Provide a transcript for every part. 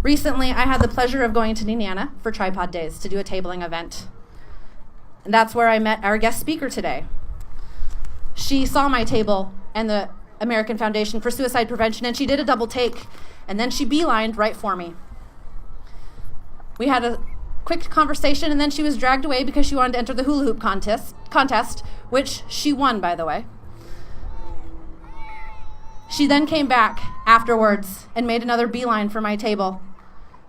Recently, I had the pleasure of going to Nenana for Tripod Days to do a tabling event. And that's where I met our guest speaker today. She saw my table and the American Foundation for Suicide Prevention, and she did a double take, and then she beelined right for me. We had a quick conversation, and then she was dragged away because she wanted to enter the hula hoop contest, which she won, by the way. She then came back afterwards and made another beeline for my table.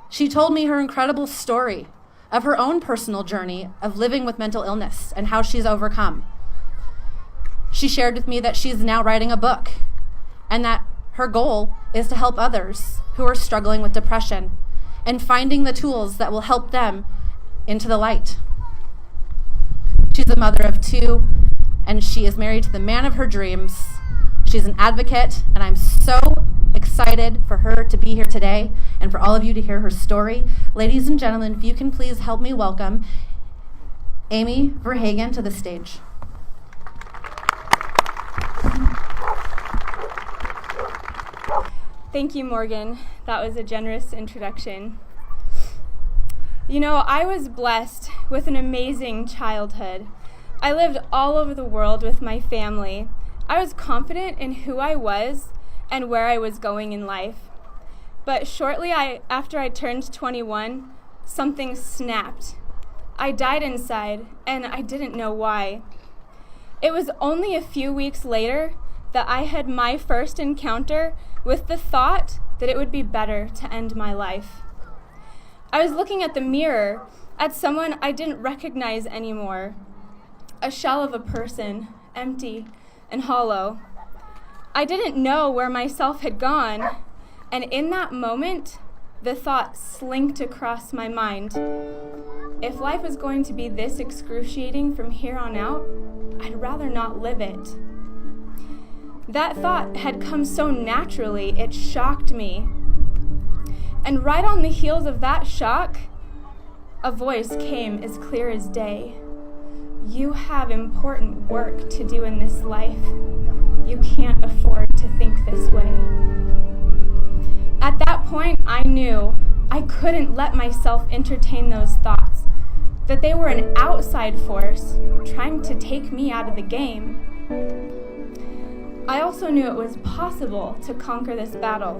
She told me her incredible story of her own personal journey of living with mental illness and how she's overcome. She shared with me that she's now writing a book and that her goal is to help others who are struggling with depression and finding the tools that will help them into the light. She's a mother of 2, and she is married to the man of her dreams. She's an advocate, and I'm so excited for her to be here today and for all of you to hear her story. Ladies and gentlemen, if you can please help me welcome Amie Verhagen to the stage. Thank you, Morgan. That was a generous introduction. You know, I was blessed with an amazing childhood. I lived all over the world with my family. I was confident in who I was and where I was going in life. But shortly after I turned 21, something snapped. I died inside, and I didn't know why. It was only a few weeks later that I had my first encounter with the thought that it would be better to end my life. I was looking at the mirror at someone I didn't recognize anymore, a shell of a person, empty and hollow. I didn't know where myself had gone, and in that moment, the thought slinked across my mind. If life was going to be this excruciating from here on out, I'd rather not live it. That thought had come so naturally, it shocked me. And right on the heels of that shock, a voice came as clear as day. You have important work to do in this life. You can't afford to think this way. At that point, I knew I couldn't let myself entertain those thoughts, that they were an outside force trying to take me out of the game. I also knew it was possible to conquer this battle,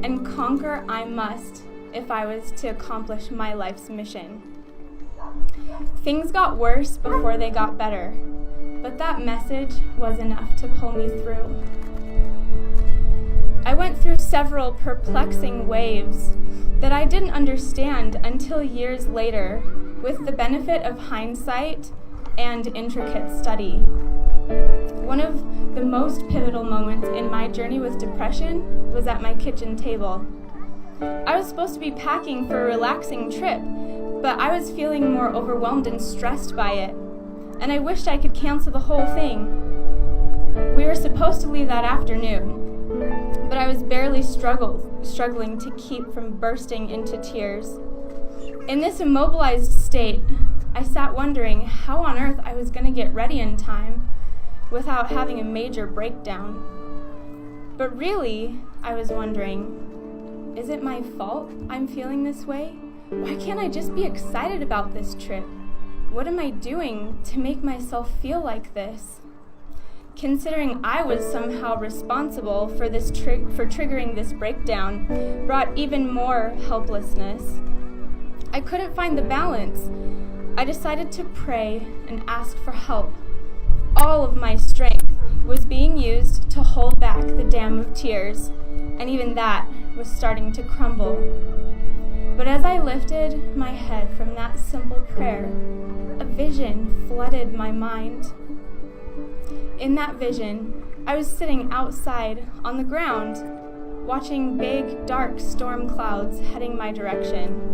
and conquer I must if I was to accomplish my life's mission. Things got worse before they got better, but that message was enough to pull me through. I went through several perplexing waves that I didn't understand until years later, with the benefit of hindsight and intricate study. One of the most pivotal moments in my journey with depression was at my kitchen table. I was supposed to be packing for a relaxing trip, but I was feeling more overwhelmed and stressed by it, and I wished I could cancel the whole thing. We were supposed to leave that afternoon, but I was barely struggling to keep from bursting into tears. In this immobilized state, I sat wondering how on earth I was going to get ready in time without having a major breakdown. But really, I was wondering, is it my fault I'm feeling this way? Why can't I just be excited about this trip? What am I doing to make myself feel like this? Considering I was somehow responsible for triggering this breakdown brought even more helplessness. I couldn't find the balance. I decided to pray and ask for help. All of my strength was being used to hold back the dam of tears, and even that was starting to crumble. But as I lifted my head from that simple prayer, a vision flooded my mind. In that vision, I was sitting outside on the ground, watching big, dark storm clouds heading my direction.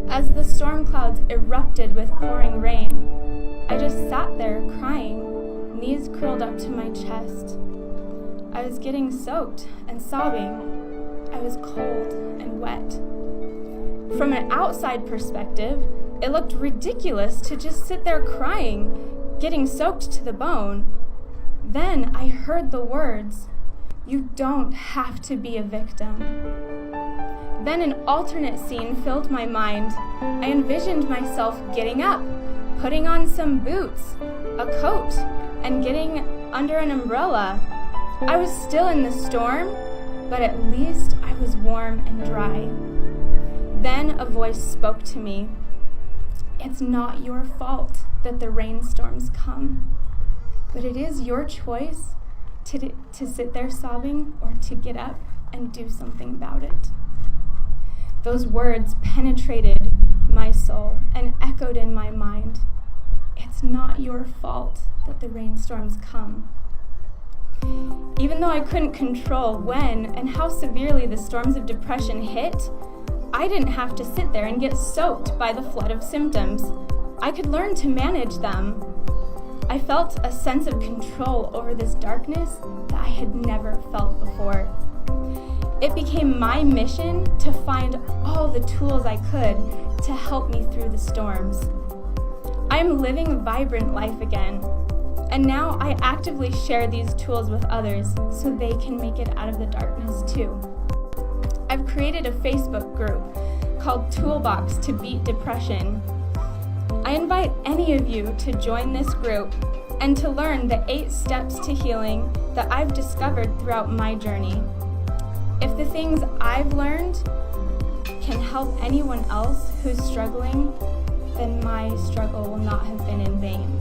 As the storm clouds erupted with pouring rain, I just sat there crying, knees curled up to my chest. I was getting soaked and sobbing. I was cold and wet. From an outside perspective, it looked ridiculous to just sit there crying, getting soaked to the bone. Then I heard the words, "You don't have to be a victim." Then an alternate scene filled my mind. I envisioned myself getting up, putting on some boots, a coat, and getting under an umbrella. I was still in the storm, but at least I was warm and dry. Then a voice spoke to me. It's not your fault that the rainstorms come, but it is your choice to sit there sobbing or to get up and do something about it. Those words penetrated my soul and echoed in my mind. It's not your fault that the rainstorms come. Even though I couldn't control when and how severely the storms of depression hit, I didn't have to sit there and get soaked by the flood of symptoms. I could learn to manage them. I felt a sense of control over this darkness that I had never felt before. It became my mission to find all the tools I could to help me through the storms. I am living a vibrant life again, and now I actively share these tools with others so they can make it out of the darkness too. I've created a Facebook group called Toolbox to Beat Depression. I invite any of you to join this group and to learn the 8 steps to healing that I've discovered throughout my journey. If the things I've learned can help anyone else who's struggling, then my struggle will not have been in vain.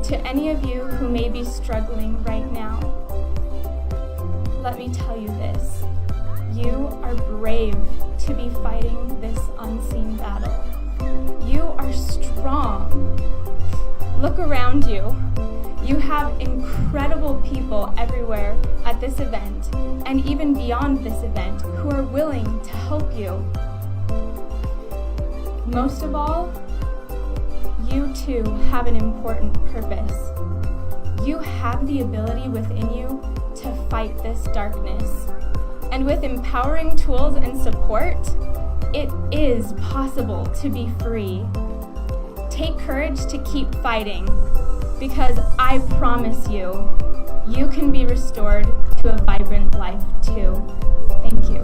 To any of you who may be struggling right now, let me tell you this. You are brave to be fighting this unseen battle. You are strong. Look around you. You have incredible people everywhere at this event and even beyond this event who are willing to help you. Most of all, you too have an important purpose. You have the ability within you to fight this darkness. And with empowering tools and support, it is possible to be free. Take courage to keep fighting, because I promise you, you can be restored to a vibrant life too. Thank you.